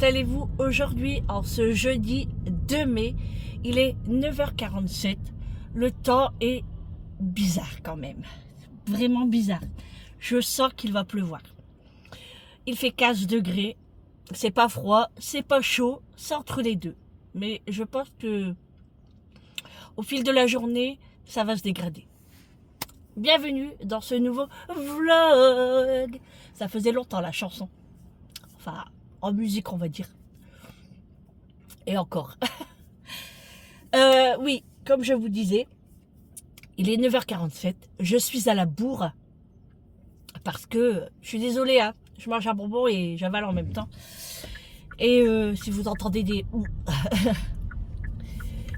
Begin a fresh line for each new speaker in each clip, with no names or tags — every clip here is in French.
allez-vous aujourd'hui en ce jeudi 2 mai? Il est 9h47. Le temps est bizarre quand même. Vraiment bizarre. Je sens qu'il va pleuvoir. Il fait 15 degrés. C'est pas froid, c'est pas chaud, c'est entre les deux. Mais je pense que au fil de la journée, ça va se dégrader. Bienvenue dans ce nouveau vlog. Ça faisait longtemps la chanson. Enfin, en musique on va dire. Et encore. Oui, comme je vous disais, il est 9h47. Je suis à la bourre. Parce que, je suis désolée, hein, je mange un bonbon et j'avale en même temps. Et si vous entendez des ouh.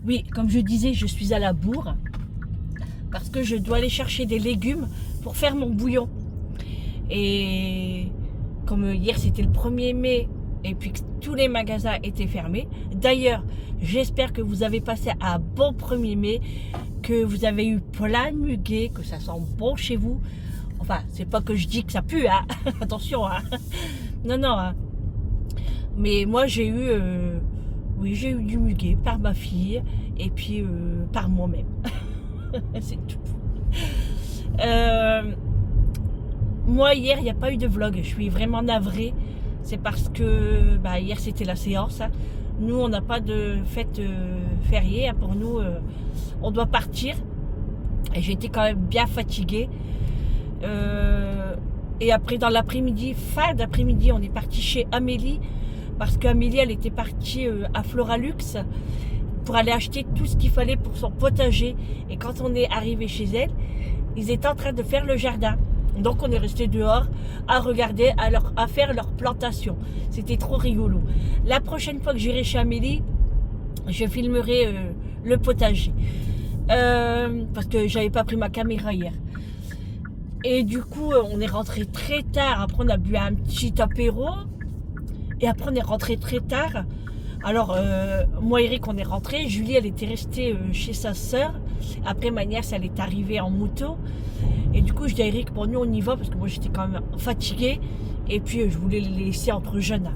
Oui, comme je disais, je suis à la bourre. Parce que je dois aller chercher des légumes pour faire mon bouillon. Et comme hier c'était le 1er mai et puis que tous les magasins étaient fermés. D'ailleurs, j'espère que vous avez passé un bon 1er mai, que vous avez eu plein de muguet, que ça sent bon chez vous. Enfin, c'est pas que je dis que ça pue, hein. Attention, hein. Non, non, hein. Mais moi j'ai eu, oui, j'ai eu du muguet par ma fille et puis par moi-même. C'est tout. Moi hier il n'y a pas eu de vlog, je suis vraiment navrée. C'est parce que bah, hier c'était la séance, hein. Nous on n'a pas de fête fériée, hein. Pour nous on doit partir. Et j'étais quand même bien fatiguée. Et après dans l'après-midi, fin d'après-midi, on est parti chez Amélie. Parce qu'Amélie elle était partie à Floralux pour aller acheter tout ce qu'il fallait pour son potager. Et quand on est arrivé chez elle, ils étaient en train de faire le jardin. Donc on est resté dehors à regarder, à faire leur plantation. C'était trop rigolo. La prochaine fois que j'irai chez Amélie, je filmerai le potager. Parce que j'avais pas pris ma caméra hier. Et du coup, on est rentré très tard. Après, on a bu un petit apéro. Et après, on est rentré très tard. Alors, moi et Eric, on est rentré. Julie, elle était restée chez sa sœur. Après, ma nièce, elle est arrivée en moto. Et du coup, je dis à Eric, bon, nous, on y va. Parce que moi, j'étais quand même fatiguée. Et puis, je voulais les laisser entre jeunes.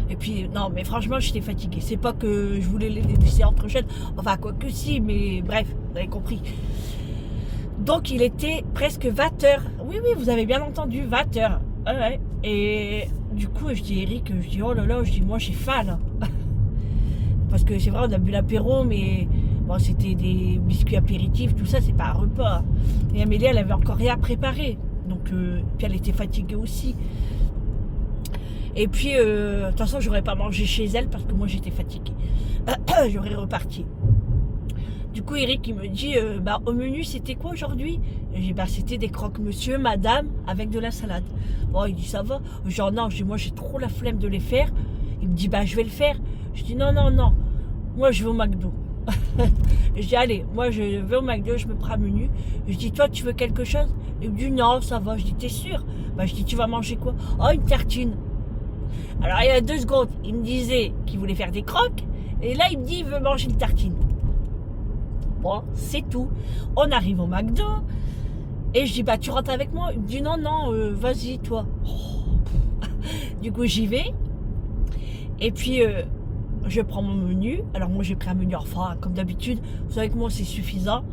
Et puis, non, mais franchement, j'étais fatiguée. C'est pas que je voulais les laisser entre jeunes. Enfin, quoi que si, mais bref, vous avez compris. Donc, il était presque 20h. Oui, oui, vous avez bien entendu, 20h. Ouais. Et du coup, je dis Eric, je dis oh là là, je dis moi j'ai faim là. Parce que c'est vrai, on a bu l'apéro, mais bon, c'était des biscuits apéritifs, tout ça, c'est pas un repas. Et Amélie, elle avait encore rien préparé. Donc, puis elle était fatiguée aussi. Et puis, de toute façon, j'aurais pas mangé chez elle parce que moi j'étais fatiguée. J'aurais reparti. Du coup, Eric, il me dit, bah, au menu, c'était quoi aujourd'hui? Je dis, bah, c'était des croque-monsieur, madame, avec de la salade. Bon, il dit, ça va? Genre, non, je dis, moi, j'ai trop la flemme de les faire. Il me dit, bah, je vais le faire. Je dis, non, non, non. Moi, je vais au McDo. Je dis, allez, moi, je vais au McDo, je me prends un menu. Je dis, toi, tu veux quelque chose? Il me dit, non, ça va. Je dis, t'es sûr? Bah, je dis, tu vas manger quoi? Oh, une tartine. Alors, il y a 2 secondes, il me disait qu'il voulait faire des croques. Et là, il me dit, il veut manger une tartine. Bon, c'est tout. On arrive au McDo. Et je dis, bah, tu rentres avec moi? Il me dit, non, non, vas-y, toi. Oh. Du coup, j'y vais. Et puis, je prends mon menu. Alors, moi, j'ai pris un menu enfin, comme d'habitude. Vous savez que moi, c'est suffisant.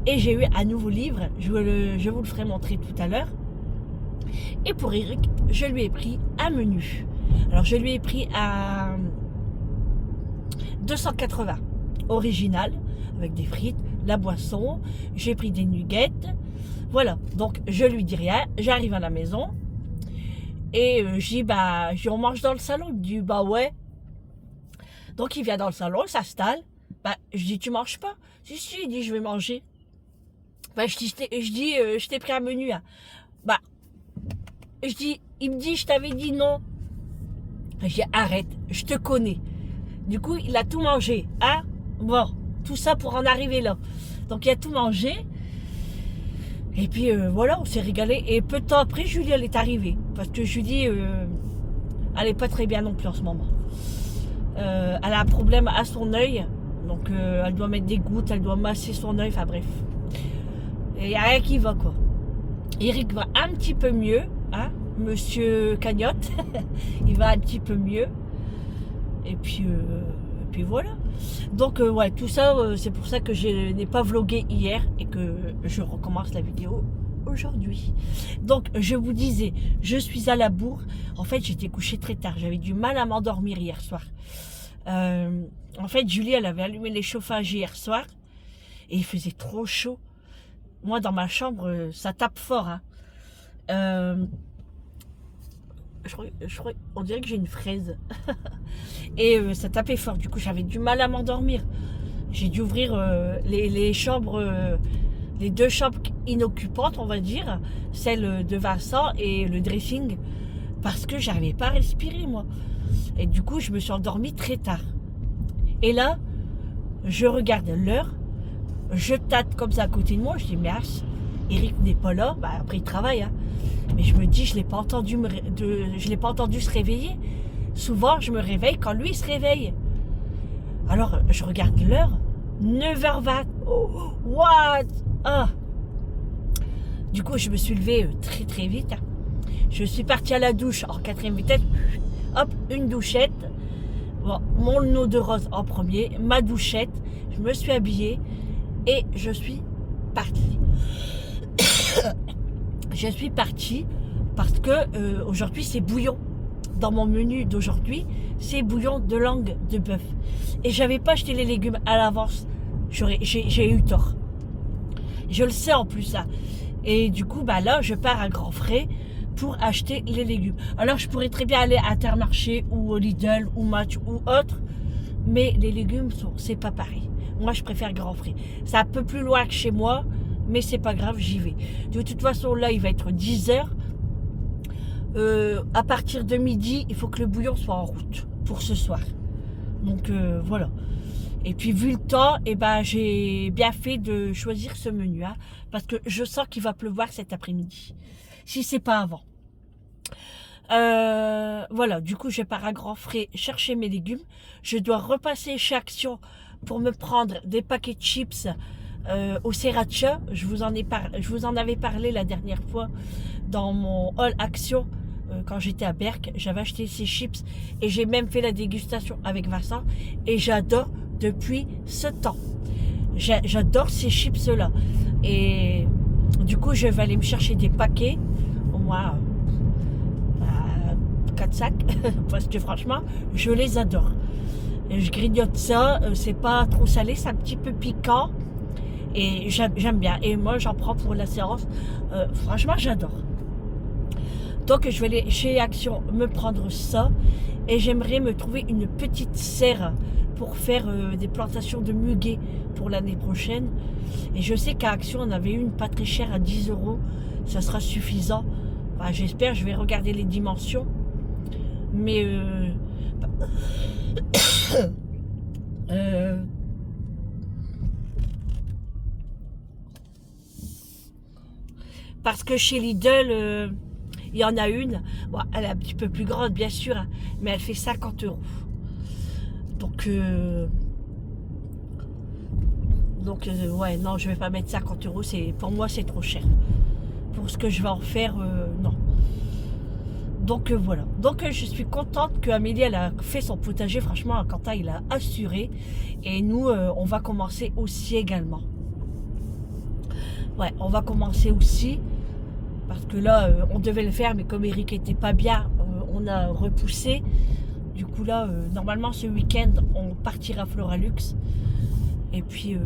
Et j'ai eu un nouveau livre. Je vous le ferai montrer tout à l'heure. Et pour Eric, je lui ai pris un menu. Alors, je lui ai pris un 280 original, avec des frites, la boisson, j'ai pris des nuggets, voilà, donc je lui dis rien, j'arrive à la maison, et je dis, bah, on mange dans le salon, il me dit, bah ouais, donc il vient dans le salon, il s'installe, bah, je dis, tu manges pas? Si, il dit, je vais manger, bah, je dis, je t'ai pris un menu, hein. Bah, je dis, il me dit, je t'avais dit non, je dis, arrête, je te connais, du coup, il a tout mangé, hein, bon, tout ça pour en arriver là. Donc il a tout mangé. Et puis voilà, on s'est régalé. Et peu de temps après, Julie, elle est arrivée. Parce que Julie, elle est pas très bien non plus en ce moment. Elle a un problème à son œil. Donc elle doit mettre des gouttes, elle doit masser son œil. Enfin bref. Et il n'y a rien qui va quoi. Eric va un petit peu mieux. Hein, Monsieur Cagnotte. Il va un petit peu mieux. Et puis voilà. Donc ouais, tout ça, c'est pour ça que je n'ai pas vlogué hier et que je recommence la vidéo aujourd'hui. Donc je vous disais, je suis à la bourre. En fait, j'étais couchée très tard. J'avais du mal à m'endormir hier soir. En fait, Julie, elle avait allumé les chauffages hier soir et il faisait trop chaud. Moi, dans ma chambre, ça tape fort. Hein. On dirait que j'ai une fraise. Et ça tapait fort. Du coup, j'avais du mal à m'endormir. J'ai dû ouvrir les chambres, les deux chambres inoccupantes, on va dire, celle de Vincent et le dressing, parce que j'arrivais pas à respirer, moi. Et du coup, je me suis endormie très tard. Et là, je regarde l'heure, je tâte comme ça à côté de moi, je dis, mais Eric n'est pas là, bah, après il travaille, hein. Mais je me dis, je l'ai pas entendu se réveiller. Souvent, je me réveille quand lui se réveille. Alors, je regarde l'heure, 9h20. Oh, what? Ah. Du coup, je me suis levée très très vite. Hein. Je suis partie à la douche en 4e vitesse. Hop, une douchette. Bon, mon eau de rose en premier, ma douchette. Je me suis habillée et je suis partie. Je suis partie parce que aujourd'hui c'est bouillon. Dans mon menu d'aujourd'hui, c'est bouillon de langue de bœuf. Et j'avais pas acheté les légumes à l'avance. J'ai eu tort. Je le sais en plus ça. Et du coup, bah là, je pars à grands frais pour acheter les légumes. Alors, je pourrais très bien aller à Intermarché ou au Lidl ou Match ou autre. Mais les légumes, c'est pas pareil. Moi, je préfère grands frais. C'est un peu plus loin que chez moi. Mais c'est pas grave, j'y vais. De toute façon, là, il va être 10h. À partir de midi, il faut que le bouillon soit en route pour ce soir. Donc voilà. Et puis vu le temps, eh ben, j'ai bien fait de choisir ce menu. Hein, parce que je sens qu'il va pleuvoir cet après-midi. Si c'est pas avant. Voilà, du coup, je pars à grands frais chercher mes légumes. Je dois repasser chez Action pour me prendre des paquets de chips au sriracha. Je vous en avais parlé la dernière fois dans mon haul Action. Quand j'étais à Berck, j'avais acheté ces chips et j'ai même fait la dégustation avec Vincent et j'adore depuis ce temps. J'adore ces chips là et du coup je vais aller me chercher des paquets, au moins 4 sacs parce que franchement je les adore. Et je grignote ça, c'est pas trop salé, c'est un petit peu piquant et j'aime bien et moi j'en prends pour la séance. Franchement j'adore. Donc je vais aller chez Action me prendre ça et j'aimerais me trouver une petite serre pour faire des plantations de muguet pour l'année prochaine. Et je sais qu'à Action on avait une pas très chère à 10 €. Ça sera suffisant. Enfin, j'espère, je vais regarder les dimensions. Mais parce que chez Lidl il y en a une, bon, elle est un petit peu plus grande bien sûr, hein, mais elle fait 50 €. Donc ouais, non, je vais pas mettre 50 €, pour moi c'est trop cher. Pour ce que je vais en faire, non. Donc voilà. Donc je suis contente que Amélie elle a fait son potager. Franchement, Quentin il a assuré. Et nous, on va commencer aussi également. Ouais, on va commencer aussi. Parce que là, on devait le faire, mais comme Eric était pas bien, on a repoussé. Du coup là, normalement ce week-end, on partira à Floralux. Et puis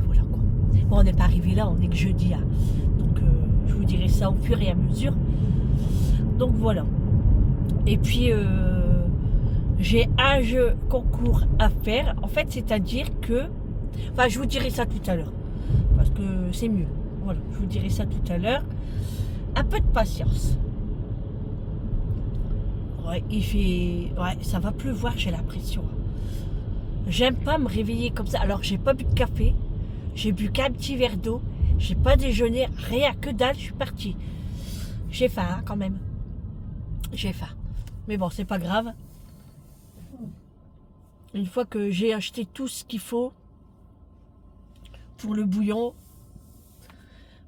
voilà quoi. Bon, on n'est pas arrivé là, on est que jeudi. Hein. Donc je vous dirai ça au fur et à mesure. Donc voilà. Et puis j'ai un jeu concours à faire. En fait, c'est-à-dire que... Enfin, je vous dirai ça tout à l'heure. Parce que c'est mieux. Voilà, je vous dirai ça tout à l'heure. Un peu de patience. Ouais, il fait... Ouais, ça va pleuvoir, j'ai l'impression. J'aime pas me réveiller comme ça. Alors, j'ai pas bu de café. J'ai bu qu'un petit verre d'eau. J'ai pas déjeuné. Rien, que dalle, je suis partie. J'ai faim, hein, quand même. J'ai faim. Mais bon, c'est pas grave. Une fois que j'ai acheté tout ce qu'il faut pour le bouillon.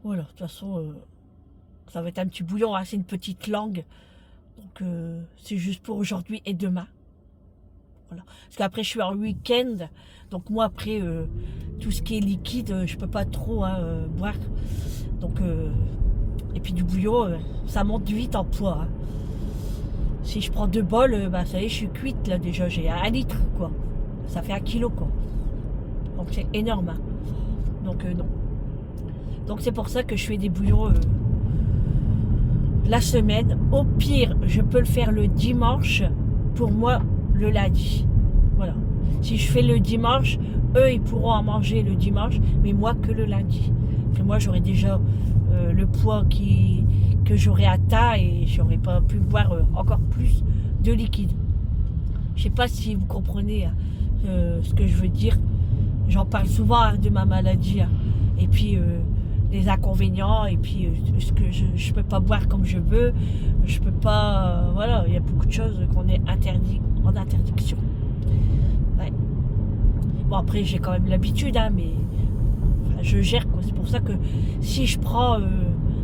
Voilà, de toute façon... Ça va être un petit bouillon, hein, c'est une petite langue. Donc c'est juste pour aujourd'hui et demain. Voilà. Parce qu'après je suis en week-end. Donc moi après tout ce qui est liquide, je peux pas trop hein, boire. Donc et puis du bouillon, ça monte vite en poids. Hein. Si je prends 2 bols, bah ça y est, je suis cuite là déjà. J'ai 1 litre quoi. Ça fait 1 kilo quoi. Donc c'est énorme. Hein. Donc non. Donc c'est pour ça que je fais des bouillons la semaine. Au pire, je peux le faire le dimanche. Pour moi, le lundi. Voilà. Si je fais le dimanche, eux, ils pourront en manger le dimanche, mais moi que le lundi. Parce que moi, j'aurai déjà le poids que j'aurais atteint et j'aurais pas pu boire encore plus de liquide. Je sais pas si vous comprenez hein, ce que je veux dire. J'en parle souvent hein, de ma maladie. Hein. Et puis les inconvénients et puis ce que je peux pas boire comme je veux, je peux pas voilà, il y a beaucoup de choses qu'on est interdit en interdiction. Ouais. Bon après j'ai quand même l'habitude hein, mais enfin, je gère quoi. C'est pour ça que si je prends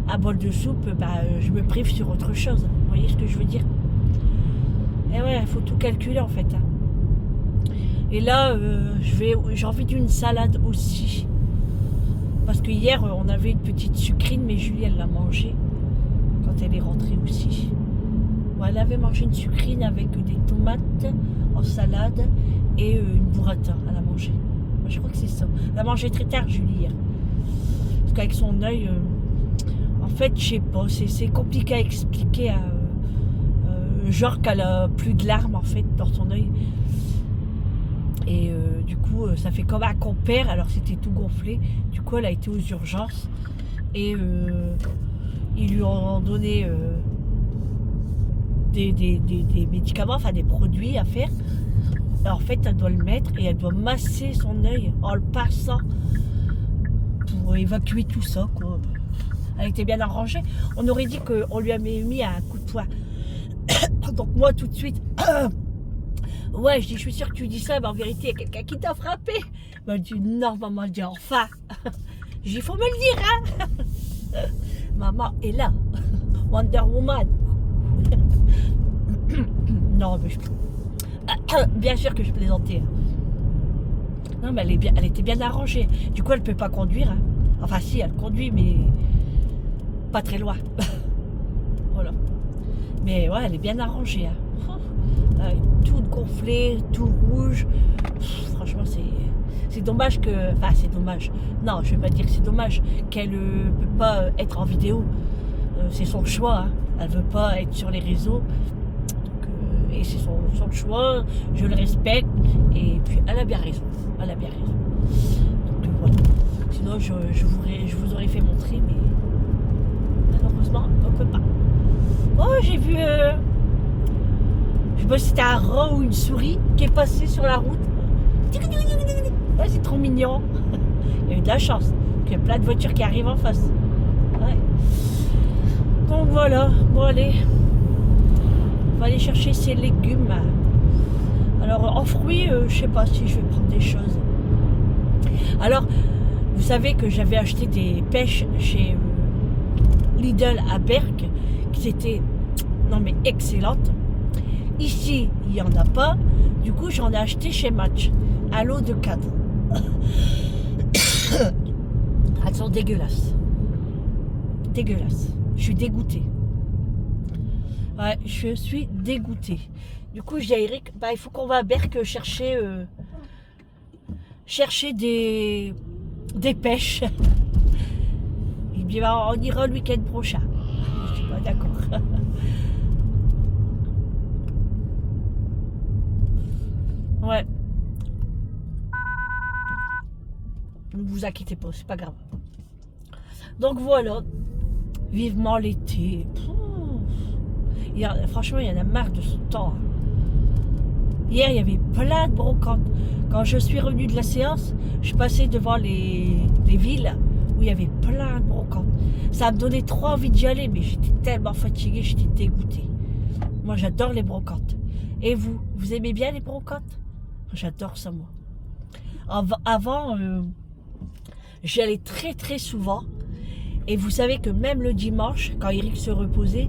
un bol de soupe, bah, je me prive sur autre chose. Vous voyez ce que je veux dire? Et ouais, il faut tout calculer en fait. Hein. Et là j'ai envie d'une salade aussi. Parce que hier, on avait une petite sucrine, mais Julie, elle l'a mangée quand elle est rentrée aussi. Ouais, elle avait mangé une sucrine avec des tomates en salade et une burrata. Elle a mangé. Moi, je crois que c'est ça. Elle a mangé très tard, Julie, hier. Parce qu'avec son œil, en fait, je sais pas, c'est compliqué à expliquer. Genre qu'elle a plus de larmes, en fait, dans son œil. Et du coup, ça fait comme un compère, alors c'était tout gonflé. Du coup, elle a été aux urgences. Et ils lui ont donné des médicaments, enfin des produits à faire. Et en fait, elle doit le mettre et elle doit masser son œil en le passant pour évacuer tout ça, quoi. Elle était bien arrangée. On aurait dit qu'on lui avait mis un coup de poing. Donc moi, tout de suite... Ouais, je dis, je suis sûre que tu dis ça, mais en vérité, il y a quelqu'un qui t'a frappé. Elle dit, non, maman, elle dit, enfin. J'ai dit, il faut me le dire, hein. Maman est là. Wonder Woman. Non, mais bien sûr que je plaisantais. Non, mais elle était bien arrangée. Du coup, elle ne peut pas conduire. Hein. Enfin, si, elle conduit, mais pas très loin. Voilà. Mais ouais, elle est bien arrangée. Hein. Tout gonflé, tout rouge. Franchement, c'est dommage que... Enfin, c'est dommage. Non, je vais pas dire que c'est dommage qu'elle ne peut pas être en vidéo. C'est son choix. Hein. Elle veut pas être sur les réseaux. Donc, et c'est son choix. Je le respecte. Et puis, elle a bien raison. Elle a bien raison. Donc, voilà. Sinon, je vous aurais fait montrer, mais malheureusement, on ne peut pas. Oh, j'ai vu... Je sais pas si c'était un rat ou une souris qui est passé sur la route. Ouais, c'est trop mignon. Il y a eu de la chance. Il y a plein de voitures qui arrivent en face. Ouais. Donc voilà. Bon, allez. On va aller chercher ces légumes. Alors, en fruits, je sais pas si je vais prendre des choses. Alors, vous savez que j'avais acheté des pêches chez Lidl à Berck qui étaient, non mais excellentes. Ici, il n'y en a pas. Du coup, j'en ai acheté chez Match. Un lot de 4. Elles sont dégueulasses. Dégueulasses. Je suis dégoûtée. Ouais, je suis dégoûtée. Du coup, je dis à Eric, bah, il faut qu'on va à Berck chercher des pêches. Il me dit, bah, on ira le week-end prochain. Je dis, bah, d'accord. Ouais. Ne vous inquiétez pas, c'est pas grave. Donc voilà. Vivement l'été. Franchement, il y en a marre de ce temps. Hier, il y avait plein de brocantes. Quand je suis revenue de la séance, je passais devant les villes où il y avait plein de brocantes. Ça me donnait trop envie d'y aller, mais j'étais tellement fatiguée, j'étais dégoûtée. Moi, j'adore les brocantes. Et vous aimez bien les brocantes? J'adore ça, moi. Avant, j'y allais très très souvent. Et vous savez que même le dimanche, quand Eric se reposait,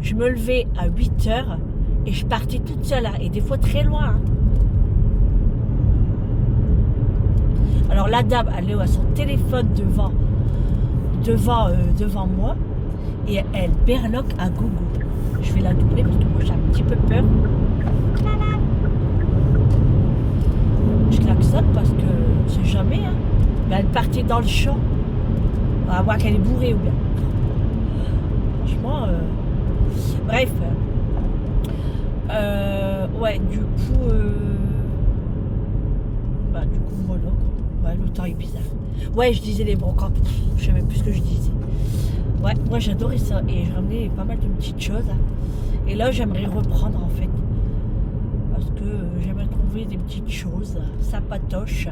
je me levais à 8 heures et je partais toute seule, hein, et des fois très loin. Hein. Alors la dame, elle est à son téléphone devant moi et elle berloque à gogo. Je vais la doubler parce que moi j'ai un petit peu peur. Je klaxonne parce que c'est jamais. Hein. Mais elle partait dans le champ. On va voir qu'elle est bourrée ou bien. Franchement, bref. Ouais, du coup, voilà. Ouais, le temps est bizarre. Ouais, je disais les brocantes. Je sais même plus ce que je disais. Ouais, moi j'adorais ça et je ramenais pas mal de petites choses. Et là, j'aimerais reprendre en fait. Parce que j'aimerais trouver des petites choses. Ça patoche.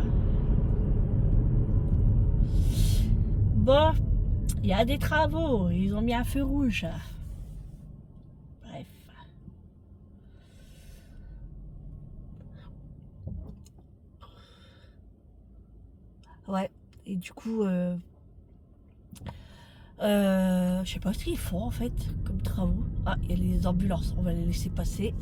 Bon, il y a des travaux. Ils ont mis un feu rouge. Bref. Ouais, et du coup, je sais pas ce qu'ils font en fait, comme travaux. Ah, il y a les ambulances, on va les laisser passer.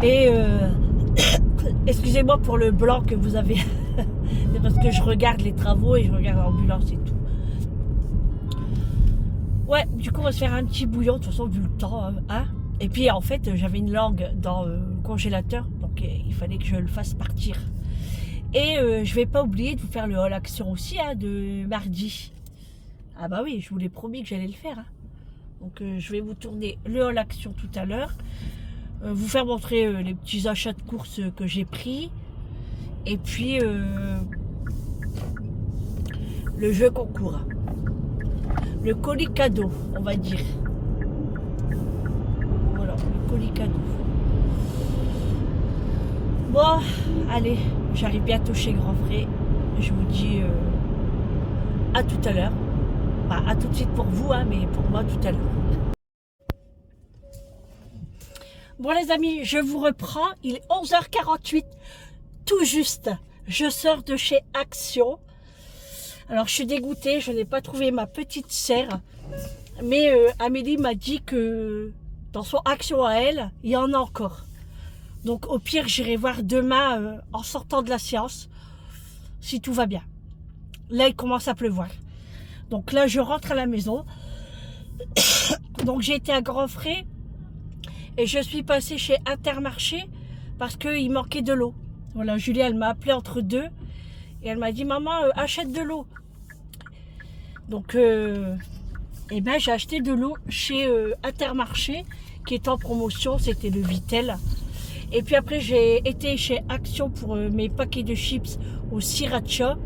Et excusez-moi pour le blanc que vous avez. C'est parce que je regarde les travaux et je regarde l'ambulance et tout. Ouais, du coup on va se faire un petit bouillon, de toute façon vu le temps, hein. Et puis en fait j'avais une langue dans le congélateur, donc il fallait que je le fasse partir. Et je vais pas oublier de vous faire le hall action aussi, hein, de mardi. Ah bah oui, je vous l'ai promis que j'allais le faire. Hein. Donc je vais vous tourner le hall action tout à l'heure. Vous faire montrer les petits achats de courses que j'ai pris. Et puis le jeu concours. Le colis cadeau, on va dire. Voilà, le colis cadeau. Bon, allez, j'arrive bientôt chez Grand Frais. Je vous dis à tout à l'heure. Bah, à tout de suite pour vous, hein, mais pour moi tout à l'heure. Bon les amis, je vous reprends. Il est 11h48, tout juste. Je sors de chez Action. Alors je suis dégoûtée, je n'ai pas trouvé ma petite serre. Mais Amélie m'a dit que dans son Action à elle, il y en a encore. Donc au pire, j'irai voir demain en sortant de la séance, si tout va bien. Là, il commence à pleuvoir. Donc là, je rentre à la maison. Donc j'ai été à Grand Frais et je suis passée chez Intermarché parce qu'il manquait de l'eau. Voilà, Julie, elle m'a appelé entre deux et elle m'a dit « Maman, achète de l'eau ». Donc, eh ben, j'ai acheté de l'eau chez Intermarché qui est en promotion, c'était le Vitel. Et puis après, j'ai été chez Action pour mes paquets de chips au sriracha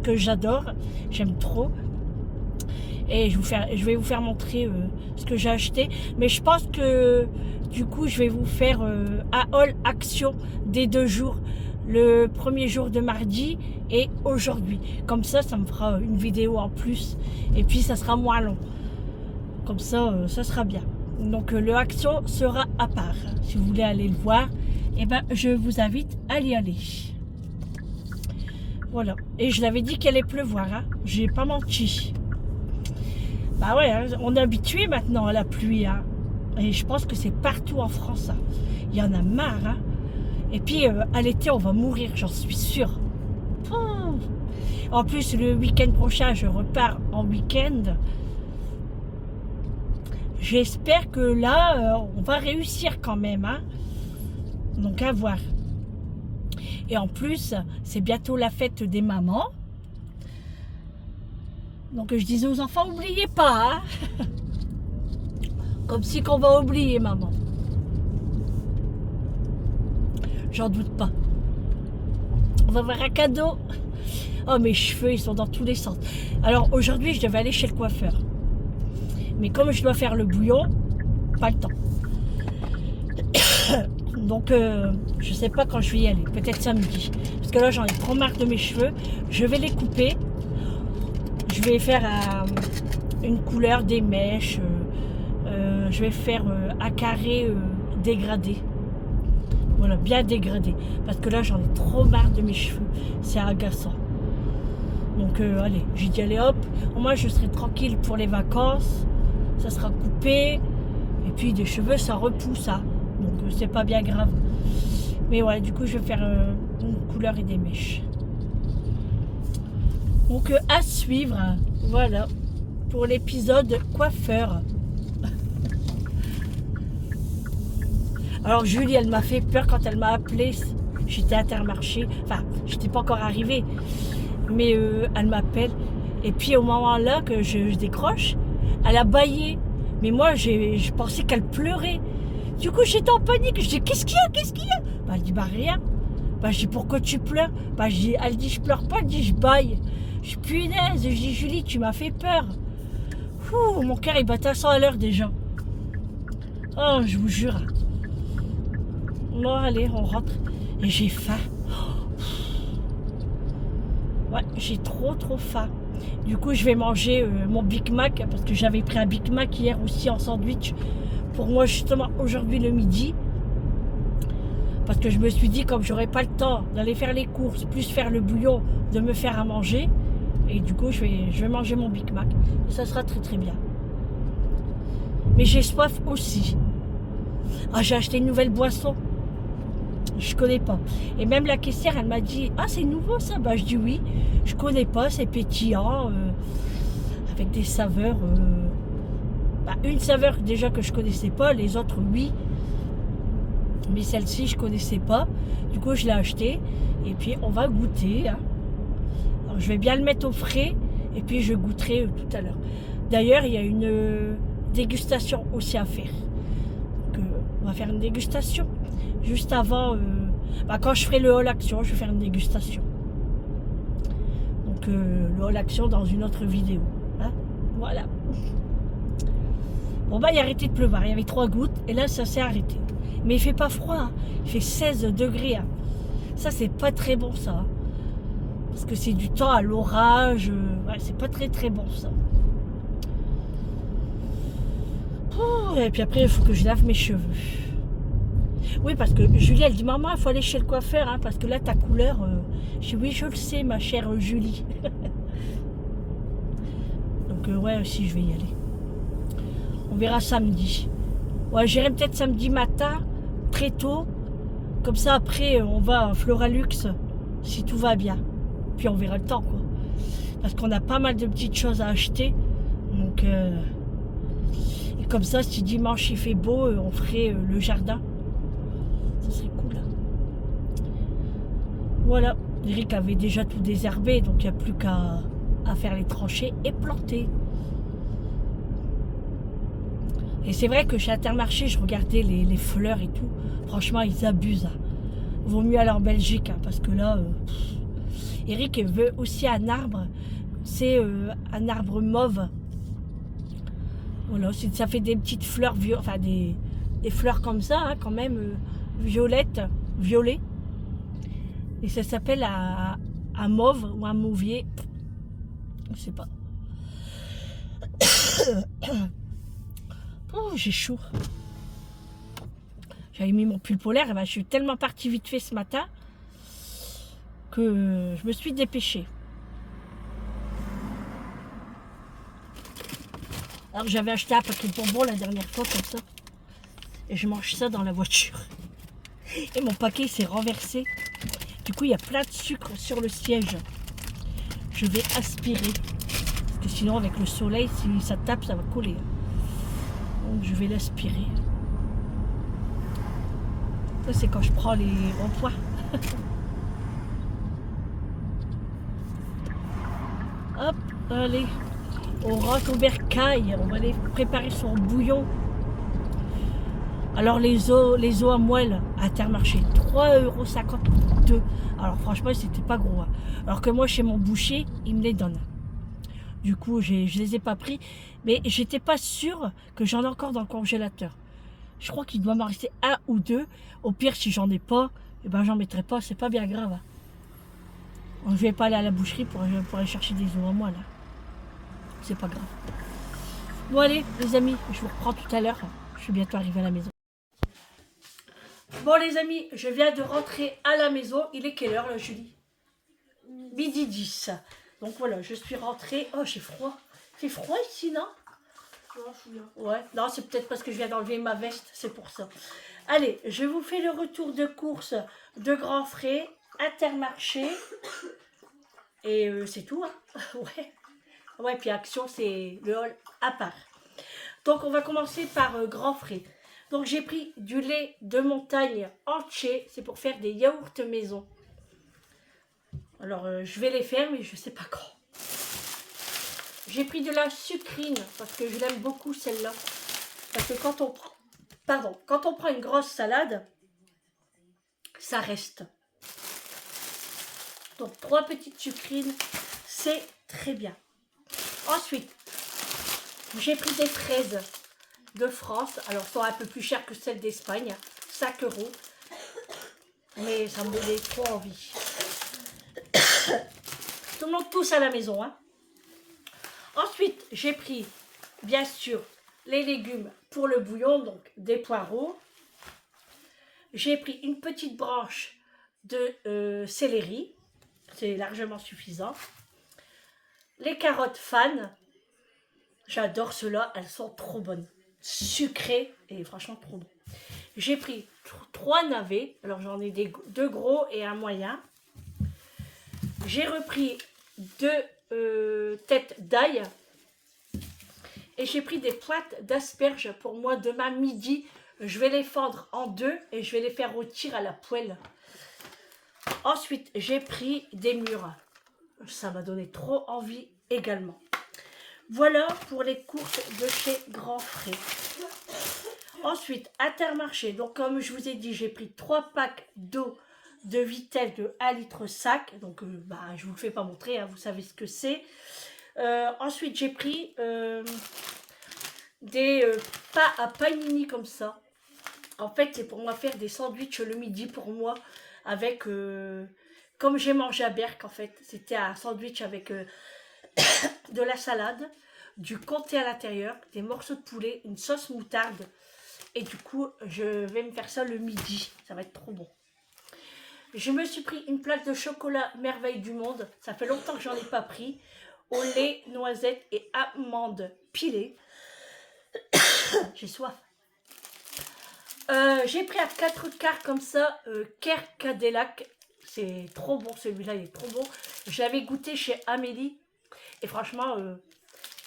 que j'adore, j'aime trop. Et je vais vous faire montrer ce que j'ai acheté. Mais je pense que du coup, je vais vous faire un haul Action des 2 jours. Le premier jour de mardi et aujourd'hui. Comme ça me fera une vidéo en plus. Et puis, ça sera moins long. Comme ça, ça sera bien. Donc, le Action sera à part. Si vous voulez aller le voir, eh ben, je vous invite à y aller. Voilà. Et je l'avais dit qu'il allait pleuvoir. Hein. J'ai pas menti. Bah ouais, hein, on est habitué maintenant à la pluie. Hein. Et je pense que c'est partout en France. Hein. Il y en a marre. Hein. Et puis, à l'été, on va mourir, j'en suis sûre. En plus, le week-end prochain, je repars en week-end. J'espère que là, on va réussir quand même. Hein. Donc, à voir. Et en plus, c'est bientôt la fête des mamans. Donc, je disais aux enfants, n'oubliez pas. Hein. Comme si qu'on va oublier, maman. J'en doute pas. On va avoir un cadeau. Oh, mes cheveux, ils sont dans tous les sens. Alors, aujourd'hui, je devais aller chez le coiffeur. Mais comme je dois faire le bouillon, pas le temps. Donc, je sais pas quand je vais y aller. Peut-être samedi. Parce que là, j'en ai trop marre de mes cheveux. Je vais les couper. Je vais faire une couleur, des mèches. Je vais faire un carré dégradé. Voilà, bien dégradé. Parce que là, j'en ai trop marre de mes cheveux. C'est agaçant. Donc, allez, j'ai dit, allez hop, au moins je serai tranquille pour les vacances. Ça sera coupé. Et puis, des cheveux, ça repousse, hein. Donc, c'est pas bien grave. Mais ouais, du coup, je vais faire une couleur et des mèches. Donc, à suivre. Voilà. Pour l'épisode coiffeur. Alors Julie, elle m'a fait peur quand elle m'a appelé. J'étais à Intermarché. Enfin, j'étais pas encore arrivée. Mais elle m'appelle. Et puis au moment là que je décroche, elle a bâillé. Mais moi, je pensais qu'elle pleurait. Du coup, j'étais en panique. Je dis, qu'est-ce qu'il y a? Qu'est-ce qu'il y a? Bah, elle dit, bah rien. Bah, je dis, pourquoi tu pleures? Bah, elle dit, je pleure pas. Elle dit, je bâille. Je dis, punaise. Je dis, Julie, tu m'as fait peur. Ouh, mon cœur, il battait à 100 à l'heure déjà. Oh, je vous jure. Bon, allez, on rentre. Et j'ai faim. Ouais, j'ai trop faim. Du coup, je vais manger mon Big Mac, parce que j'avais pris un Big Mac hier aussi en sandwich. Pour moi, justement, aujourd'hui le midi. Parce que je me suis dit, comme j'aurais pas le temps d'aller faire les courses, plus faire le bouillon, de me faire à manger. Et du coup, je vais manger mon Big Mac. Et ça sera très bien. Mais j'ai soif aussi. Ah, j'ai acheté une nouvelle boisson. Je connais pas. Et même la caissière, elle m'a dit, ah, c'est nouveau ça? Bah, je dis oui. Je connais pas, c'est pétillant, avec des saveurs. Bah, une saveur déjà que je connaissais pas, les autres oui. Mais celle-ci, je connaissais pas. Du coup, je l'ai achetée. Et puis, on va goûter. Hein. Alors, je vais bien le mettre au frais. Et puis, je goûterai tout à l'heure. D'ailleurs, il y a une dégustation aussi à faire. Donc, on va faire une dégustation. Juste avant, quand je ferai le haul action, je vais faire une dégustation. Donc, le haul action dans une autre vidéo. Hein, voilà. Bon, bah, il a arrêté de pleuvoir. Il y avait 3 gouttes. Et là, ça s'est arrêté. Mais il fait pas froid. Hein. Il fait 16 degrés. Hein. Ça, c'est pas très bon, ça. Hein. Parce que c'est du temps à l'orage. Ouais, c'est pas très bon, ça. Oh, et puis après, il faut que je lave mes cheveux. Oui, parce que Julie, elle dit, maman, il faut aller chez le coiffeur, hein, parce que là, ta couleur... Je dis, oui, je le sais, ma chère Julie. Donc, ouais, aussi, je vais y aller. On verra samedi. Ouais, j'irai peut-être samedi matin, très tôt. Comme ça, après, on va à Floralux, si tout va bien. Puis, on verra le temps, quoi. Parce qu'on a pas mal de petites choses à acheter. Donc, et comme ça, si dimanche, il fait beau, on ferait le jardin. Ça serait cool. Voilà. Eric avait déjà tout désherbé, donc il n'y a plus qu'à faire les tranchées et planter. Et c'est vrai que chez Intermarché, je regardais les fleurs et tout. Franchement, ils abusent. Hein. Vaut mieux aller en Belgique, hein, parce que là... Eric veut aussi un arbre. C'est un arbre mauve. Voilà, ça fait des petites fleurs, enfin des fleurs comme ça, hein, quand même, violettes, violet. Et ça s'appelle un mauve ou un mauvier. Je sais pas. Oh, j'ai chaud. J'avais mis mon pull polaire, et ben, je suis tellement partie vite fait ce matin que je me suis dépêchée. Alors j'avais acheté un paquet de bonbons la dernière fois comme ça. Et je mange ça dans la voiture. Et mon paquet s'est renversé. Du coup il y a plein de sucre sur le siège. Je vais aspirer. Parce que sinon avec le soleil, si ça tape, ça va coller. Donc je vais l'aspirer. Ça c'est quand je prends les ronds-points. Hop, allez. On rentre au bercail, on va aller préparer son bouillon. Alors les os à moelle à Intermarché, 3,52 €. Alors franchement, c'était pas gros. Hein. Alors que moi, chez mon boucher, il me les donne. Du coup, je les ai pas pris. Mais j'étais pas sûre que j'en ai encore dans le congélateur. Je crois qu'il doit m'en rester 1 ou 2. Au pire, si j'en ai pas, eh ben, j'en mettrai pas. C'est pas bien grave. Hein. Je vais pas aller à la boucherie pour aller chercher des os à moelle. Hein. C'est pas grave. Bon allez les amis, je vous reprends tout à l'heure. Je suis bientôt arrivée à la maison. Bon les amis, je viens de rentrer à la maison. Il est quelle heure là, Julie? Midi 10. Donc voilà, je suis rentrée. Oh, j'ai froid. Il fait froid ici, non? Ouais, non, c'est peut-être parce que je viens d'enlever ma veste, c'est pour ça. Allez, je vous fais le retour de course de Grand Frais, Intermarché. Et c'est tout, hein. Ouais. Ouais, puis Action, c'est le hall à part. Donc, on va commencer par Grand Frais. Donc, j'ai pris du lait de montagne entier. C'est pour faire des yaourts maison. Alors, je vais les faire, mais je ne sais pas quand. J'ai pris de la sucrine, parce que je l'aime beaucoup, celle-là. Parce que quand on prend une grosse salade, ça reste. Donc, 3 petites sucrines, c'est très bien. Ensuite, j'ai pris des fraises de France. Alors, elles sont un peu plus chères que celles d'Espagne. 5 €. Mais ça me donnait trop envie. Tout le monde tousse à la maison, hein. Ensuite, j'ai pris, bien sûr, les légumes pour le bouillon, donc des poireaux. J'ai pris une petite branche de céleri. C'est largement suffisant. Les carottes fan. J'adore ceux-là, elles sont trop bonnes. Sucrées et franchement trop bon. J'ai pris 3 navets. Alors j'en ai 2 gros et un moyen. J'ai repris 2 têtes d'ail. Et j'ai pris des pointes d'asperges pour moi demain midi. Je vais les fendre en 2 et je vais les faire rôtir à la poêle. Ensuite, j'ai pris des mûres. Ça m'a donné trop envie également. Voilà pour les courses de chez Grand Frais. Ensuite, Intermarché. Donc, comme je vous ai dit, j'ai pris 3 packs d'eau de Vittel de 1,5 litre. Donc, je ne vous le fais pas montrer, hein, vous savez ce que c'est. Ensuite, j'ai pris des pains à panini comme ça. En fait, c'est pour moi faire des sandwichs le midi pour moi. Avec, comme j'ai mangé à Berck, en fait. C'était un sandwich avec de la salade, du comté à l'intérieur, des morceaux de poulet, une sauce moutarde. Et du coup, je vais me faire ça le midi. Ça va être trop bon. Je me suis pris une plaque de chocolat merveille du monde. Ça fait longtemps que j'en ai pas pris. Au lait, noisettes et amandes pilées. J'ai soif. J'ai pris à 4 quarts comme ça, Kerkadelac. C'est trop bon, celui-là, il est trop bon. J'avais goûté chez Amélie. Et franchement,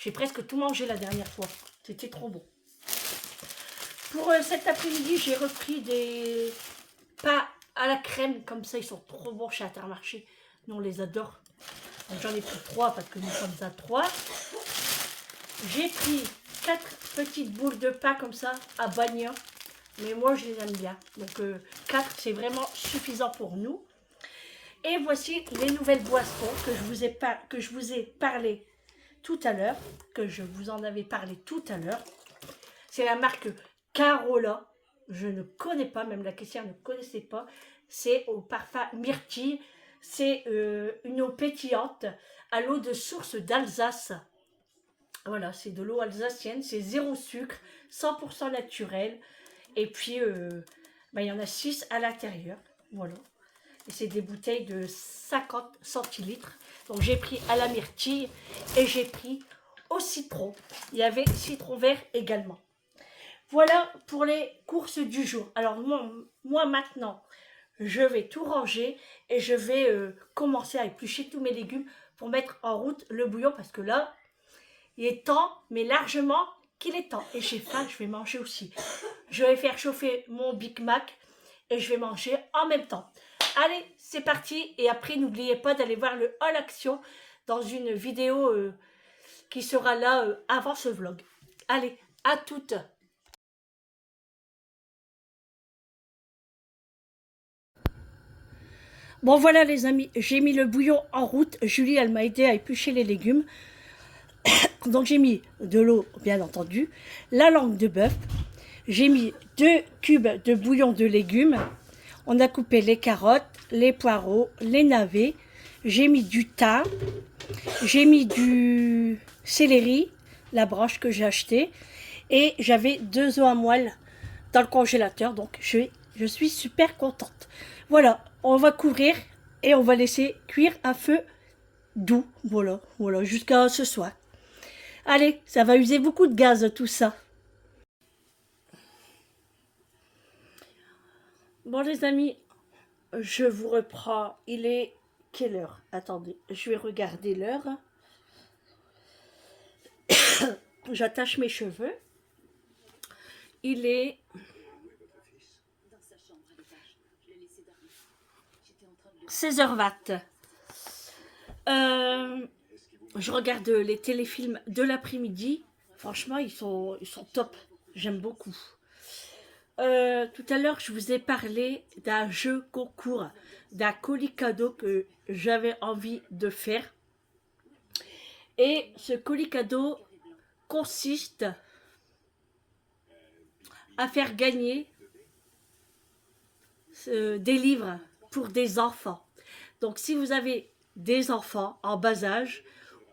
j'ai presque tout mangé la dernière fois. C'était trop bon. Pour cet après-midi, j'ai repris des pains à la crème. Comme ça, ils sont trop bons chez Intermarché. Nous, on les adore. J'en ai pris 3 parce que nous sommes à 3. J'ai pris 4 petites boules de pain comme ça à bagnon. Mais moi, je les aime bien. Donc, 4, c'est vraiment suffisant pour nous. Et voici les nouvelles boissons que je vous ai parlé tout à l'heure. Que je vous en avais parlé tout à l'heure. C'est la marque Carola. Je ne connais pas, même la caissière ne connaissait pas. C'est au parfum myrtille. C'est une eau pétillante à l'eau de source d'Alsace. Voilà, c'est de l'eau alsacienne. C'est 0 sucre, 100% naturel. Et puis, il y en a 6 à l'intérieur. Voilà. Et c'est des bouteilles de 50 centilitres. Donc, j'ai pris à la myrtille et j'ai pris au citron. Il y avait citron vert également. Voilà pour les courses du jour. Alors, moi maintenant, je vais tout ranger et je vais commencer à éplucher tous mes légumes pour mettre en route le bouillon. Parce que là, il est temps, mais largement qu'il est temps. Et j'ai faim, je vais manger aussi. Je vais faire chauffer mon Big Mac et je vais manger en même temps. Allez, c'est parti. Et après, n'oubliez pas d'aller voir le All Action dans une vidéo qui sera là avant ce vlog. Allez, à toutes. Bon, voilà les amis, j'ai mis le bouillon en route. Julie, elle m'a aidé à éplucher les légumes. Donc, j'ai mis de l'eau, bien entendu, la langue de bœuf. J'ai mis 2 cubes de bouillon de légumes. On a coupé les carottes, les poireaux, les navets. J'ai mis du thym. J'ai mis du céleri, la branche que j'ai achetée. Et j'avais 2 œufs à moelle dans le congélateur. Donc, je vais Je suis super contente. Voilà, on va couvrir et on va laisser cuire à feu doux. Voilà, voilà, jusqu'à ce soir. Allez, ça va user beaucoup de gaz tout ça. Bon les amis, je vous reprends. Il est quelle heure? Attendez, je vais regarder l'heure. J'attache mes cheveux. Il est 16h20. Je regarde les téléfilms de l'après-midi. Franchement, ils sont top. J'aime beaucoup. Tout à l'heure, je vous ai parlé d'un jeu concours, d'un colis cadeau que j'avais envie de faire. Et ce colis cadeau consiste à faire gagner des livres pour des enfants. Donc si vous avez des enfants en bas âge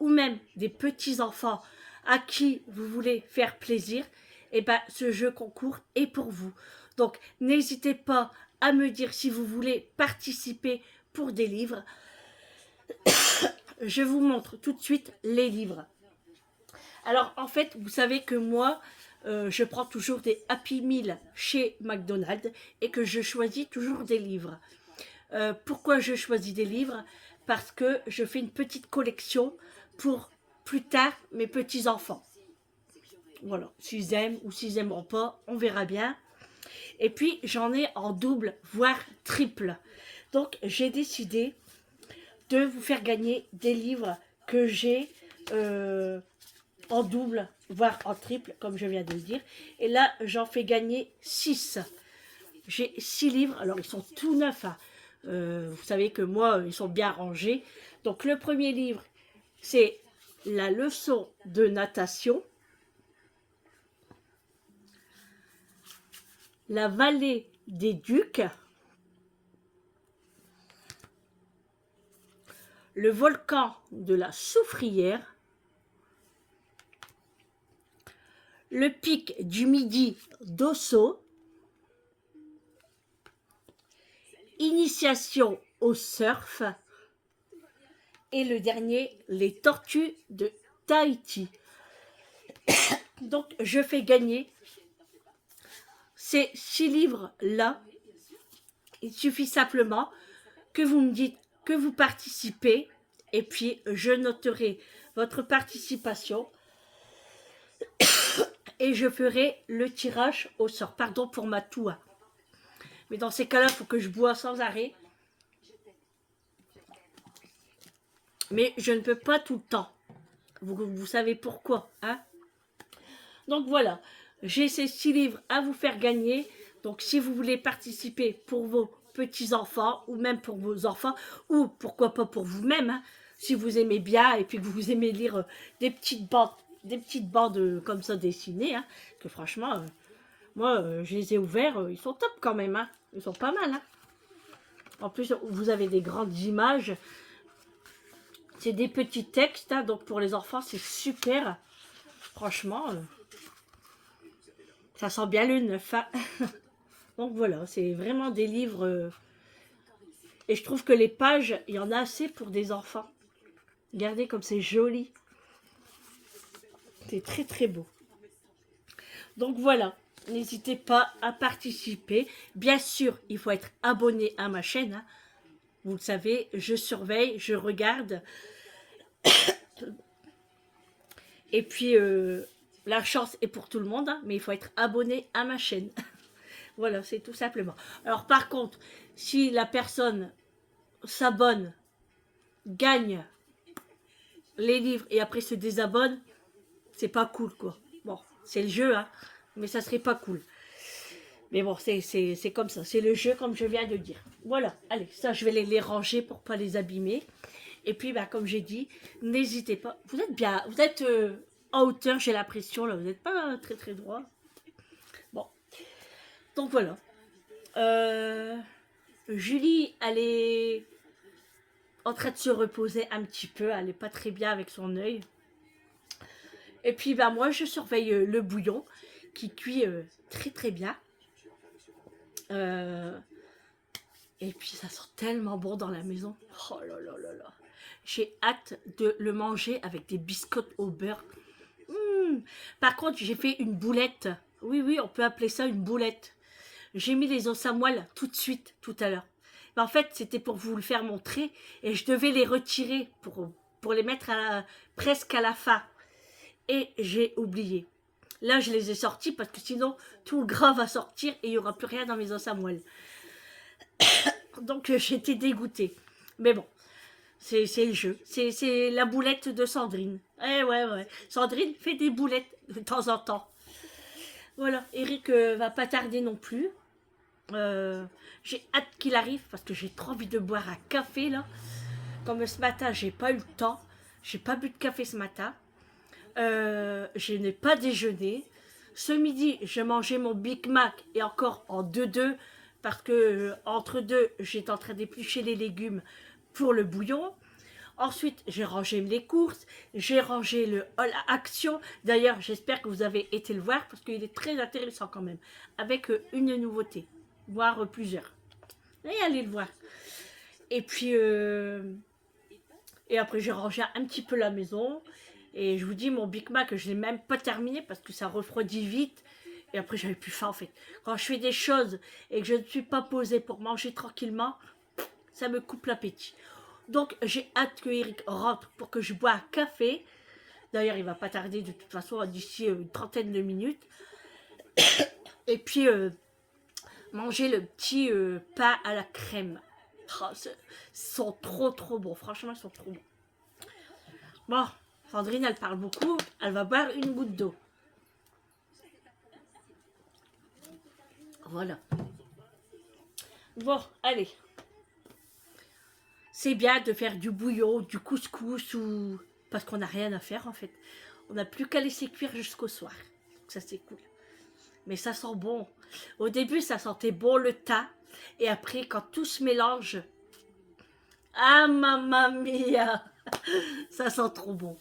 ou même des petits-enfants à qui vous voulez faire plaisir, et ben ce jeu concours est pour vous. Donc n'hésitez pas à me dire si vous voulez participer pour des livres. Je vous montre tout de suite les livres. Alors en fait, vous savez que moi, je prends toujours des Happy Meal chez McDonald's et que je choisis toujours des livres. Pourquoi je choisis des livres? Parce que je fais une petite collection pour plus tard mes petits-enfants. Voilà, s'ils aiment ou s'ils n'aimeront pas, on verra bien. Et puis j'en ai en double, voire triple. Donc j'ai décidé de vous faire gagner des livres que j'ai en double, voire en triple, comme je viens de le dire. Et là, j'en fais gagner 6. J'ai 6 livres, alors ils sont tout neufs. Hein. Vous savez que moi, ils sont bien rangés. Donc le premier livre, c'est la leçon de natation. La vallée des Ducs. Le volcan de la Soufrière. Le pic du Midi d'Osso. Initiation au surf. Et le dernier, les tortues de Tahiti. Donc, je fais gagner ces 6 livres-là. Il suffit simplement que vous me dites que vous participez et puis je noterai votre participation et je ferai le tirage au sort. Pardon pour ma toux. Mais dans ces cas-là, il faut que je bois sans arrêt. Mais je ne peux pas tout le temps. Vous savez pourquoi, hein? Donc voilà, j'ai ces 6 livres à vous faire gagner. Donc si vous voulez participer pour vos petits-enfants ou même pour vos enfants ou pourquoi pas pour vous-même, hein, si vous aimez bien et puis que vous aimez lire des petites bandes comme ça dessinées, hein, que franchement, moi je les ai ouverts, ils sont top quand même, hein, ils sont pas mal. Hein. En plus, vous avez des grandes images, c'est des petits textes, hein, donc pour les enfants c'est super, franchement, ça sent bien le neuf. Hein. Donc voilà, c'est vraiment des livres. Et je trouve que les pages, il y en a assez pour des enfants. Regardez comme c'est joli. C'est très très beau. Donc voilà, n'hésitez pas à participer. Bien sûr, il faut être abonné à ma chaîne. Hein. Vous le savez, je surveille, je regarde. Et puis, la chance est pour tout le monde, hein, mais il faut être abonné à ma chaîne. Voilà, c'est tout simplement. Alors par contre, si la personne s'abonne, gagne les livres et après se désabonne, c'est pas cool quoi. Bon, c'est le jeu, hein, mais ça serait pas cool. Mais bon, c'est comme ça, c'est le jeu comme je viens de dire. Voilà, allez, ça je vais les ranger pour pas les abîmer. Et puis, bah, comme j'ai dit, n'hésitez pas. Vous êtes bien, vous êtes en hauteur, j'ai l'impression, là, vous n'êtes pas très très droit. Bon, donc voilà. Julie, elle est en train de se reposer un petit peu. Elle n'est pas très bien avec son œil. Et puis, ben, moi, je surveille le bouillon qui cuit très très bien. Euh, et puis ça sent tellement bon dans la maison. Oh là là là là. J'ai hâte de le manger avec des biscottes au beurre. Par contre, j'ai fait une boulette. Oui, oui, on peut appeler ça une boulette. J'ai mis les os à moelle tout de suite, tout à l'heure. Mais en fait, c'était pour vous le faire montrer et je devais les retirer pour les mettre presque à la fin. Et j'ai oublié. Là, je les ai sortis parce que sinon, tout le gras va sortir et il n'y aura plus rien dans mes os à moelle. Donc, j'étais dégoûtée. Mais bon, c'est le jeu. C'est la boulette de Sandrine. Eh ouais, ouais. Sandrine fait des boulettes de temps en temps. Voilà, Eric va pas tarder non plus. J'ai hâte qu'il arrive parce que j'ai trop envie de boire un café là. Comme ce matin, j'ai pas eu le temps. J'ai pas bu de café ce matin. Je n'ai pas déjeuné. Ce midi, j'ai mangé mon Big Mac et encore en 2-2 parce que entre deux, j'étais en train d'éplucher les légumes pour le bouillon. Ensuite, j'ai rangé les courses, j'ai rangé le Hall Action. D'ailleurs, j'espère que vous avez été le voir parce qu'il est très intéressant quand même, avec une nouveauté, voire plusieurs. Et allez le voir. Et puis, et après, j'ai rangé un petit peu la maison. Et je vous dis, mon Big Mac, je ne l'ai même pas terminé parce que ça refroidit vite. Et après, j'avais plus faim en fait. Quand je fais des choses et que je ne suis pas posée pour manger tranquillement, ça me coupe l'appétit. Donc, j'ai hâte que Eric rentre pour que je bois un café. D'ailleurs, il va pas tarder de toute façon, d'ici une trentaine de minutes. Et puis, manger le petit pain à la crème. Oh, ils sont trop trop bons. Franchement, ils sont trop bons. Bon, Sandrine, elle parle beaucoup. Elle va boire une goutte d'eau. Voilà. Bon, allez. C'est bien de faire du bouillon, du couscous ou... Parce qu'on n'a rien à faire en fait. On n'a plus qu'à laisser cuire jusqu'au soir. Donc ça c'est cool. Mais ça sent bon. Au début ça sentait bon le thym. Et après quand tout se mélange... Ah mamma mia. Ça sent trop bon.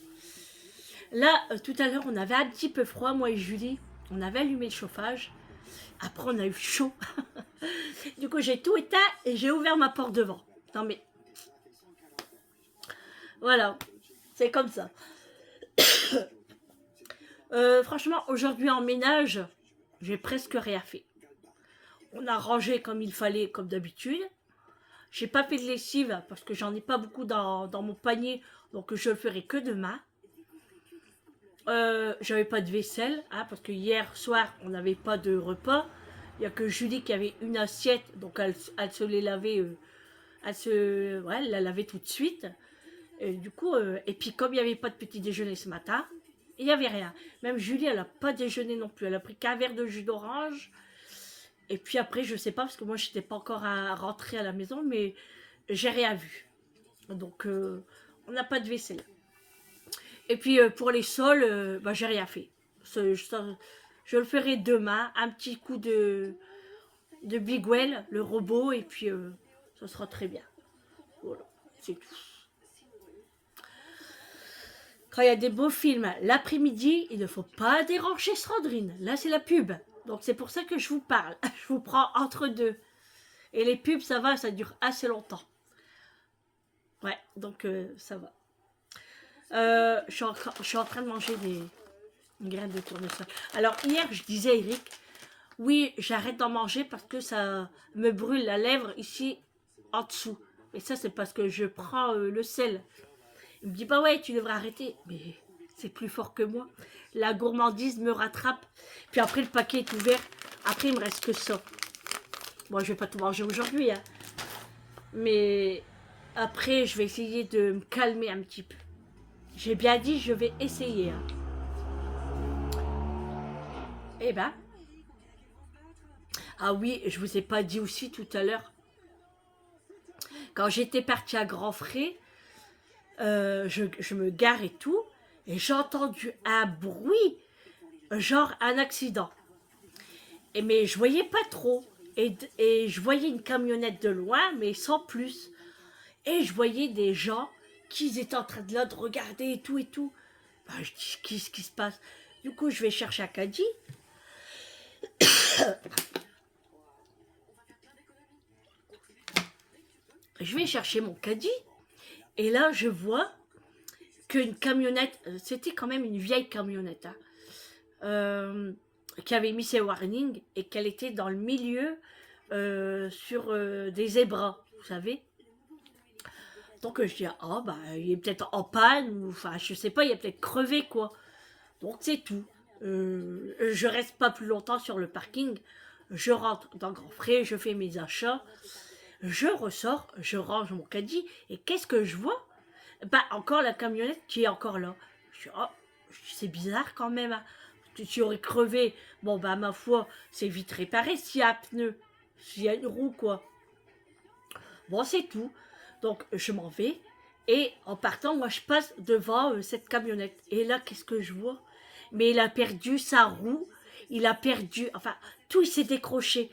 Là, tout à l'heure on avait un petit peu froid, moi et Julie. On avait allumé le chauffage. Après on a eu chaud. Du coup j'ai tout éteint et j'ai ouvert ma porte devant. Non mais... Voilà, c'est comme ça. Franchement, aujourd'hui en ménage, j'ai presque rien fait. On a rangé comme il fallait, comme d'habitude. J'ai pas fait de lessive parce que j'en ai pas beaucoup dans mon panier, donc je le ferai que demain. J'avais pas de vaisselle, hein, parce que hier soir, on n'avait pas de repas. Il n'y a que Julie qui avait une assiette, donc elle se les lavait, elle la lavait tout de suite. Et du coup, et puis comme il n'y avait pas de petit déjeuner ce matin, il n'y avait rien. Même Julie, elle n'a pas déjeuné non plus. Elle a pris qu'un verre de jus d'orange. Et puis après, je ne sais pas, parce que moi, je n'étais pas encore à rentrer à la maison, mais j'ai rien vu. Donc, on n'a pas de vaisselle. Et puis, pour les sols, bah, j'ai rien fait. Je le ferai demain. Un petit coup de Big Well, le robot, et puis ça sera très bien. Voilà, c'est tout. Quand il y a des beaux films l'après-midi, il ne faut pas déranger Sandrine. Là, c'est la pub. Donc, c'est pour ça que je vous parle. Je vous prends entre deux. Et les pubs, ça va, ça dure assez longtemps. Ouais, donc ça va. Je suis en train de manger des graines de tournesol. Alors, hier, je disais à Eric, oui, j'arrête d'en manger parce que ça me brûle la lèvre ici en dessous. Et ça, c'est parce que je prends le sel. Il me dit, bah ouais, tu devrais arrêter. Mais c'est plus fort que moi. La gourmandise me rattrape. Puis après, le paquet est ouvert. Après, il me reste que ça. Bon, je vais pas tout manger aujourd'hui, hein. Mais après, je vais essayer de me calmer un petit peu. J'ai bien dit, je vais essayer, hein. Eh ben. Ah oui, je vous ai pas dit aussi tout à l'heure. Quand j'étais partie à Grand Frais, je me gare et tout, et j'ai entendu un bruit, genre un accident. Mais je voyais pas trop. Et je voyais une camionnette de loin, mais sans plus. Et je voyais des gens qui étaient en train de là de regarder et tout et tout. Ben, je dis, qu'est-ce qui se passe? Du coup, je vais chercher un caddie. je vais chercher mon caddie. Et là, je vois qu'une camionnette, c'était quand même une vieille camionnette, hein, qui avait mis ses warnings et qu'elle était dans le milieu sur des zébras, vous savez. Donc je dis, ah bah il est peut-être en panne, ou enfin je sais pas, il est peut-être crevé quoi. Donc c'est tout. Je reste pas plus longtemps sur le parking, je rentre dans Grand Frais, je fais mes achats, je ressors, je range mon caddie, et qu'est-ce que je vois? Bah encore la camionnette qui est encore là. Je dis, oh, c'est bizarre quand même, hein. Tu aurais crevé, bon bah ma foi, c'est vite réparé s'il y a un pneu, s'il y a une roue quoi. Bon, c'est tout. Donc, je m'en vais. Et en partant, moi, je passe devant cette camionnette. Et là, qu'est-ce que je vois? Mais il a perdu sa roue. Il a perdu... Enfin, tout, il s'est décroché.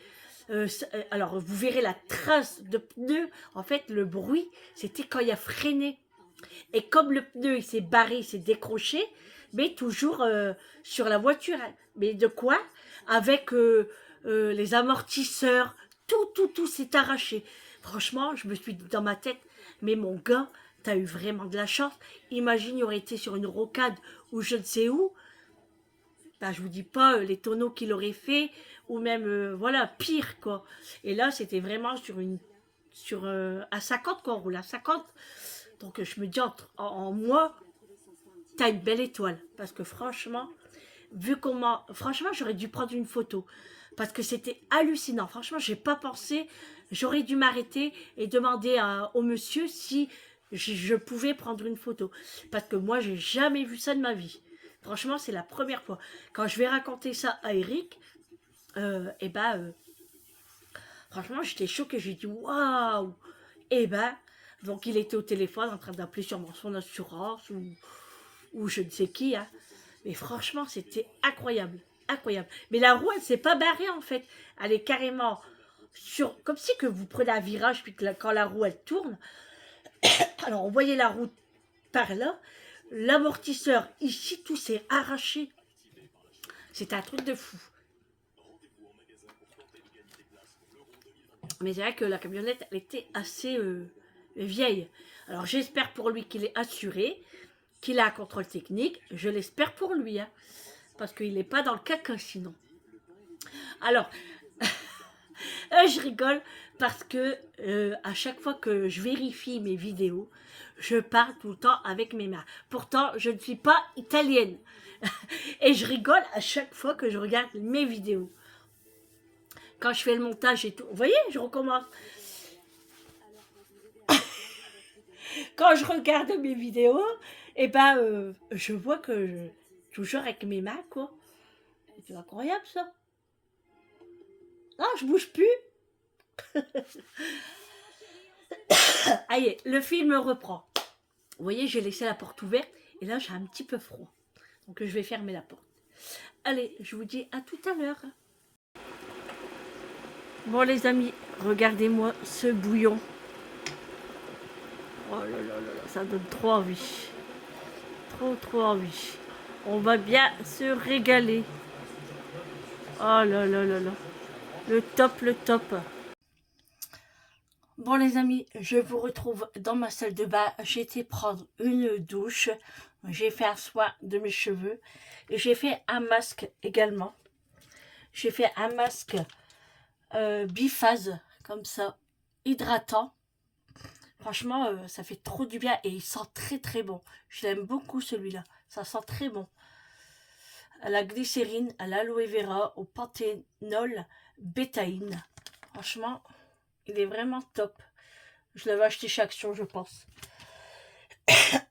Alors, vous verrez la trace de pneu. En fait, le bruit, c'était quand il a freiné. Et comme le pneu, il s'est barré, il s'est décroché, mais toujours sur la voiture. Hein. Mais de quoi? Avec les amortisseurs. Tout s'est arraché. Franchement, je me suis dit dans ma tête, mais mon gars, t'as eu vraiment de la chance. Imagine, il aurait été sur une rocade ou je ne sais où. Ben, je vous dis pas les tonneaux qu'il aurait fait, ou même, voilà, pire, quoi. Et là, c'était vraiment à 50, quoi, on roule à 50. Donc, je me dis, en moi, t'as une belle étoile. Parce que franchement, franchement, j'aurais dû prendre une photo. Parce que c'était hallucinant. Franchement, j'ai pas pensé. J'aurais dû m'arrêter et demander au monsieur si je pouvais prendre une photo. Parce que moi, j'ai jamais vu ça de ma vie. Franchement, c'est la première fois. Quand je vais raconter ça à Eric, franchement, j'étais choquée. J'ai dit, waouh! Donc il était au téléphone en train d'appeler sur son assurance ou je ne sais qui. Hein. Mais franchement, c'était incroyable. Incroyable. Mais la roue, elle ne s'est pas barrée en fait. Elle est carrément comme si que vous prenez un virage, puis que quand la roue, elle tourne. Alors, on voyait la roue par là. L'amortisseur, ici, tout s'est arraché. C'est un truc de fou. Mais c'est vrai que la camionnette, elle était assez vieille. Alors, j'espère pour lui qu'il est assuré, qu'il a un contrôle technique. Je l'espère pour lui, hein, parce qu'il n'est pas dans le caca sinon. Alors, je rigole parce que à chaque fois que je vérifie mes vidéos, je parle tout le temps avec mes mains. Pourtant, je ne suis pas italienne. Et je rigole à chaque fois que je regarde mes vidéos. Quand je fais le montage et tout. Vous voyez, je recommence. Quand je regarde mes vidéos, je vois que toujours avec mes mains, quoi. C'est incroyable, ça. Non, je bouge plus. Allez, le film reprend. Vous voyez, j'ai laissé la porte ouverte et là, j'ai un petit peu froid. Donc, je vais fermer la porte. Allez, je vous dis à tout à l'heure. Bon, les amis, regardez-moi ce bouillon. Oh là là là là, ça donne trop envie. Trop envie. On va bien se régaler. Oh là là là là. Le top. Bon les amis, je vous retrouve dans ma salle de bain. J'ai été prendre une douche. J'ai fait un soin de mes cheveux. Et j'ai fait un masque également. J'ai fait un masque biphase, comme ça, hydratant. Franchement, ça fait trop du bien et il sent très bon. Je l'aime beaucoup celui-là. Ça sent très bon. À la glycérine, à l'aloe vera, au panthénol, bétaïne. Franchement, il est vraiment top. Je l'avais acheté chez Action, je pense.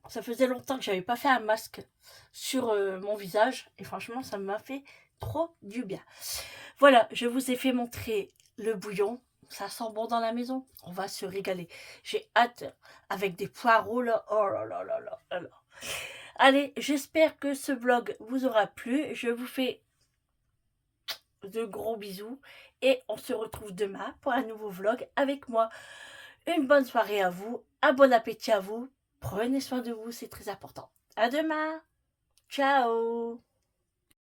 Ça faisait longtemps que j'avais pas fait un masque sur mon visage. Et franchement, ça m'a fait trop du bien. Voilà, je vous ai fait montrer le bouillon. Ça sent bon dans la maison. On va se régaler. J'ai hâte avec des poireaux là. Oh là là là là là. Allez, j'espère que ce vlog vous aura plu. Je vous fais de gros bisous. Et on se retrouve demain pour un nouveau vlog avec moi. Une bonne soirée à vous. Un bon appétit à vous. Prenez soin de vous, c'est très important. À demain. Ciao.